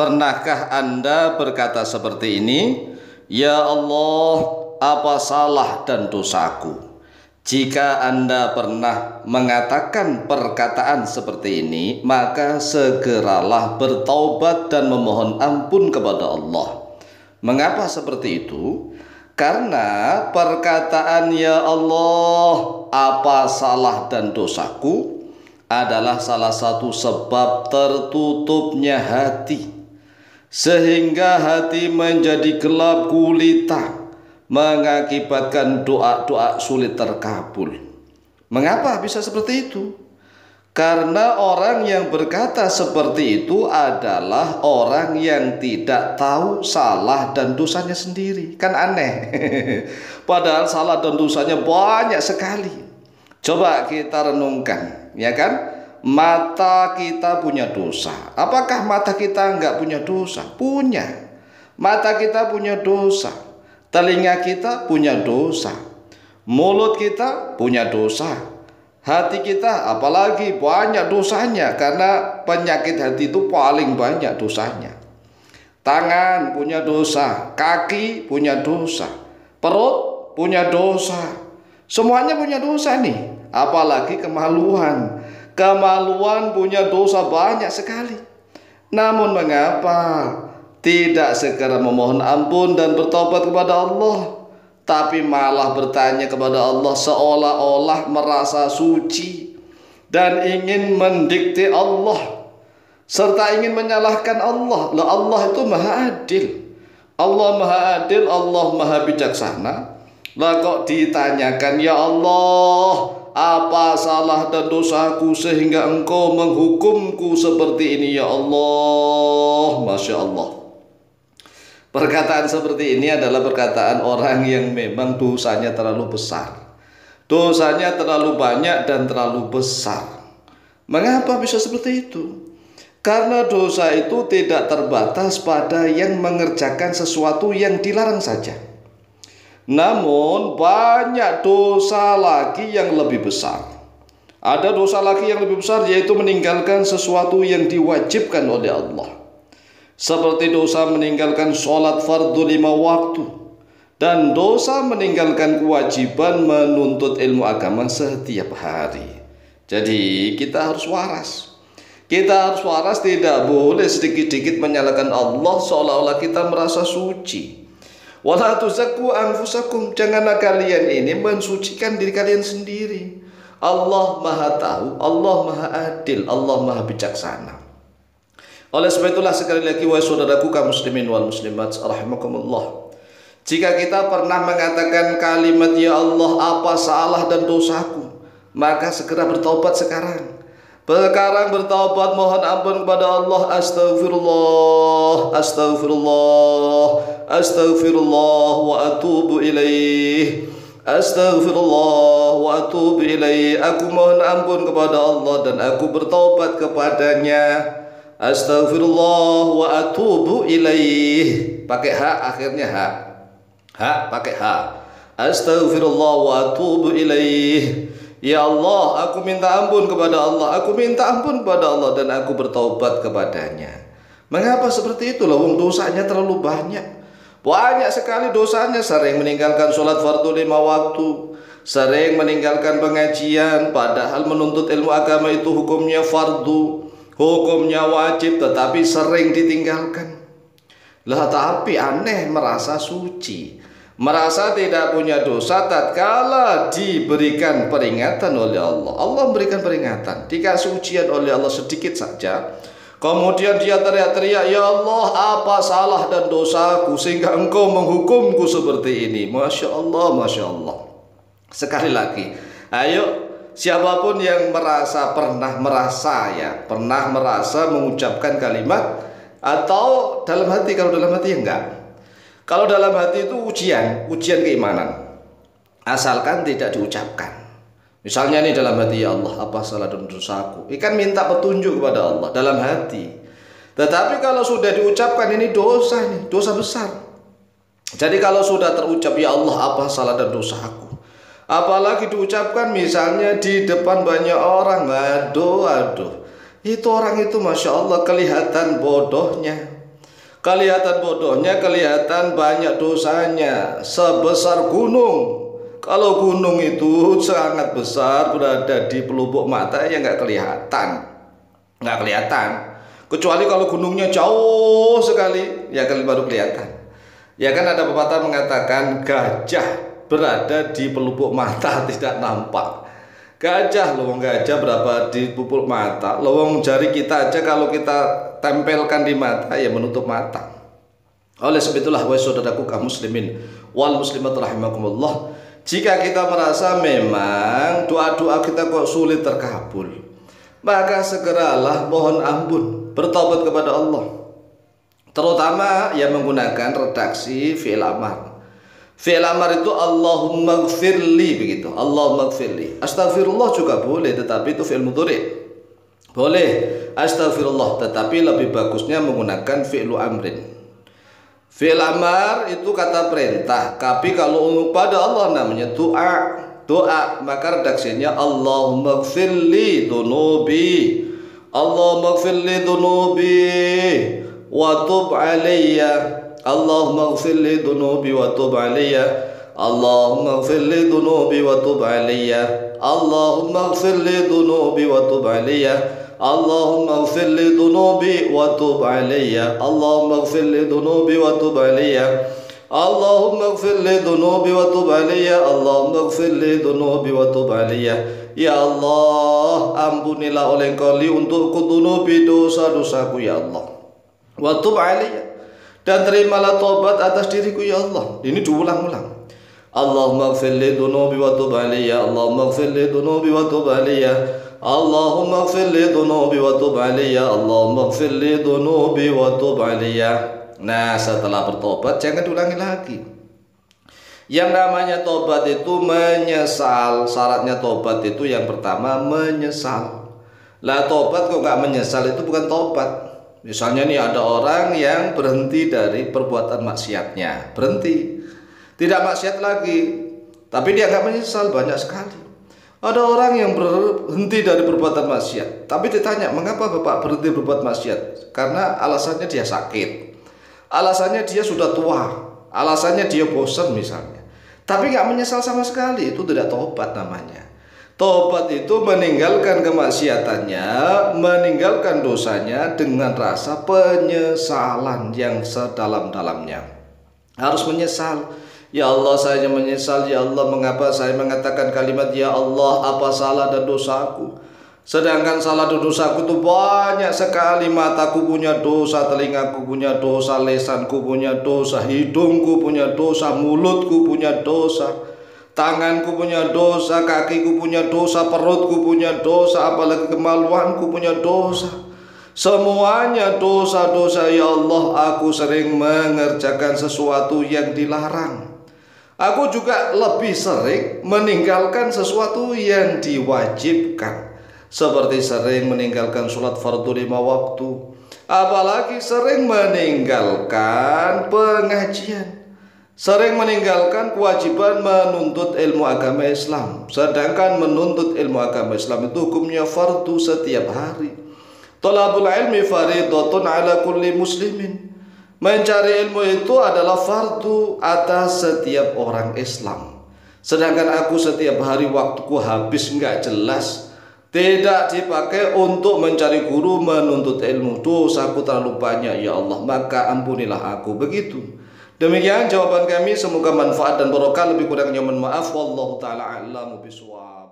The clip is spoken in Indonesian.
Pernahkah Anda berkata seperti ini? Ya Allah, apa salah dan dosaku? Jika Anda pernah mengatakan perkataan seperti ini, maka segeralah bertaubat dan memohon ampun kepada Allah. Mengapa seperti itu? Karena perkataan ya Allah, apa salah dan dosaku adalah salah satu sebab tertutupnya hati, sehingga hati menjadi gelap gulita, mengakibatkan doa-doa sulit terkabul. Mengapa bisa seperti itu? Karena orang yang berkata seperti itu adalah orang yang tidak tahu salah dan dosanya sendiri. Kan aneh. Padahal salah dan dosanya banyak sekali. Coba kita renungkan, ya kan? Mata kita punya dosa. Apakah mata kita enggak punya dosa? Punya. Mata kita punya dosa. Telinga kita punya dosa. Mulut kita punya dosa. Hati kita apalagi banyak dosanya, karena penyakit hati itu paling banyak dosanya. Tangan punya dosa, kaki punya dosa, perut punya dosa. Semuanya punya dosa nih. Apalagi kemaluan. Kemaluan punya dosa banyak sekali. Namun mengapa tidak segera memohon ampun dan bertobat kepada Allah, tapi malah bertanya kepada Allah seolah-olah merasa suci dan ingin mendikte Allah, serta ingin menyalahkan Allah. Loh, Allah itu maha adil. Allah maha adil, Allah maha bijaksana. Lah kok ditanyakan, ya Allah, apa salah dan dosaku sehingga engkau menghukumku seperti ini ya Allah. Masya Allah. Perkataan seperti ini adalah perkataan orang yang memang dosanya terlalu besar. Dosanya terlalu banyak dan terlalu besar. Mengapa bisa seperti itu? Karena dosa itu tidak terbatas pada yang mengerjakan sesuatu yang dilarang saja. Namun banyak dosa lagi yang lebih besar. Ada dosa lagi yang lebih besar, yaitu meninggalkan sesuatu yang diwajibkan oleh Allah. Seperti dosa meninggalkan sholat fardu 5 waktu, dan dosa meninggalkan kewajiban menuntut ilmu agama setiap hari. Jadi kita harus waras. Kita harus waras, tidak boleh sedikit-sedikit menyalahkan Allah seolah-olah kita merasa suci. Wala tuzakku anfusakum, janganlah kalian ini mensucikan diri kalian sendiri. Allah maha tahu, Allah maha adil, Allah maha bijaksana. Oleh sebab itulah sekali lagi, wahai saudaraku kaum muslimin wal muslimat rahimakumullah, jika kita pernah mengatakan kalimat ya Allah, apa salah dan dosaku, maka segera bertaubat sekarang. Sekarang bertaubat, mohon ampun kepada Allah. Astaghfirullah, astaghfirullah, astaghfirullah wa atubu ilaih. Astaghfirullah wa atubu ilaih. Aku mohon ampun kepada Allah dan aku bertaubat kepadanya. Astaghfirullah wa atubu ilaih. Pakai ha akhirnya, ha. Ha pakai ha. Astaghfirullah wa atubu ilaih. Ya Allah, aku minta ampun kepada Allah, aku minta ampun kepada Allah dan aku bertaubat kepadanya. Mengapa seperti itu? Wong dosanya terlalu banyak. Banyak sekali dosanya, sering meninggalkan sholat fardu 5 waktu, sering meninggalkan pengajian, padahal menuntut ilmu agama itu hukumnya fardu, hukumnya wajib, tetapi sering ditinggalkan. Lah tapi aneh, merasa suci, merasa tidak punya dosa tatkala diberikan peringatan oleh Allah. Allah memberikan peringatan, dikasih ujian oleh Allah sedikit saja, kemudian dia teriak-teriak, ya Allah, apa salah dan dosaku sehingga engkau menghukumku seperti ini. Masya Allah, Masya Allah. Sekali lagi, ayo siapapun yang pernah merasa mengucapkan kalimat, atau dalam hati, kalau dalam hati ya enggak. Kalau dalam hati itu ujian keimanan, asalkan tidak diucapkan. Misalnya nih dalam hati, ya Allah, apa salah dan dosaku, ikan minta petunjuk kepada Allah dalam hati. Tetapi kalau sudah diucapkan, ini dosa nih, dosa besar. Jadi kalau sudah terucap, ya Allah, apa salah dan dosaku, apalagi diucapkan misalnya di depan banyak orang, aduh, itu orang itu Masya Allah kelihatan bodohnya, Kelihatan bodohnya, kelihatan banyak dosanya, sebesar gunung. Kalau gunung itu sangat besar, berada di pelupuk mata, ya nggak kelihatan. Nggak kelihatan. Kecuali kalau gunungnya jauh sekali, ya kan baru kelihatan. Ya kan ada pepatah mengatakan gajah berada di pelupuk mata tidak nampak. Gajah, lowong gajah berapa di pupuk mata, lowong jari kita aja kalau kita tempelkan di mata ya menutup mata. Oleh sebab itulah wahai saudaraku kaum muslimin wal muslimat rahimakumullah, jika kita merasa memang doa-doa kita kok sulit terkabul, maka segeralah mohon ampun, bertobat kepada Allah. Terutama yang menggunakan redaksi fi'il amar. Fi'il amar itu Allahumma gfirli, begitu. Allahumma gfirli. Astagfirullah juga boleh, tetapi itu fi'il mudhari. Boleh astagfirullah, tetapi lebih bagusnya menggunakan fi'lu amrin. Fi'il amar itu kata perintah, tapi kalau pada Allah namanya doa, maka redaksinya Allahumma gfirli dunubi. Allahumma gfirli dunubi wa tub alayya. Allahumma ighfir li dhunubi wa tub alayya. Allahumma ighfir li dhunubi wa tub alayya. Allahumma ighfir li dhunubi wa tub alayya. Allahumma ighfir li dhunubi wa tub alayya. Allahumma ighfir li dhunubi wa tub alayya. Allahumma ighfir li dhunubi wa tub alayya. Allahumma ighfir li dhunubi wa tub alayya. Ya Allah, ampunilah oleh Engkau untukku dhunubi, dosa-dosaku ya Allah. Wa tub alayya, dan terimalah tobat atas diriku ya Allah. Ini diulang-ulang. Allahumma ighfir li dhunubi wa tub alayya. Allahumma ighfir li dhunubi wa tub alayya. Allahumma ighfir li dhunubi wa tub alayya. Allahumma ighfir li dhunubi wa tub alayya. Nah, setelah bertobat jangan diulangi lagi. Yang namanya tobat itu menyesal. Syaratnya tobat itu yang pertama menyesal. Lah tobat kok nggak menyesal itu bukan tobat. Misalnya nih ada orang yang berhenti dari perbuatan maksiatnya, berhenti, tidak maksiat lagi, tapi dia nggak menyesal, banyak sekali. Ada orang yang berhenti dari perbuatan maksiat, tapi ditanya mengapa bapak berhenti berbuat maksiat? Karena alasannya dia sakit, alasannya dia sudah tua, alasannya dia bosan misalnya, tapi nggak menyesal sama sekali, itu tidak tobat namanya. Tobat itu meninggalkan kemaksiatannya, meninggalkan dosanya dengan rasa penyesalan yang sedalam-dalamnya. Harus menyesal. Ya Allah, saya menyesal. Ya Allah, mengapa saya mengatakan kalimat ya Allah, apa salah dan dosaku? Sedangkan salah dan dosaku itu banyak sekali. Mataku punya dosa, telingaku punya dosa, lesanku punya dosa, hidungku punya dosa, mulutku punya dosa, tanganku punya dosa, kakiku punya dosa, perutku punya dosa, apalagi kemaluanku punya dosa. Semuanya dosa-dosa ya Allah. Aku sering mengerjakan sesuatu yang dilarang. Aku juga lebih sering meninggalkan sesuatu yang diwajibkan, seperti sering meninggalkan sholat fardu 5 waktu, apalagi sering meninggalkan pengajian, sering meninggalkan kewajiban menuntut ilmu agama Islam. Sedangkan menuntut ilmu agama Islam itu hukumnya fardu setiap hari. Thalabul ilmi fardhatun ala kulli muslimin. Mencari ilmu itu adalah fardu atas setiap orang Islam. Sedangkan aku setiap hari waktuku habis nggak jelas, tidak dipakai untuk mencari guru, menuntut ilmu. Dosaku terlalu banyak ya Allah, maka ampunilah aku. Begitu. Demikian jawaban kami, semoga manfaat dan barokah. Lebih kurangnya mohon maaf. Wallahu taala a'lamu bishawab.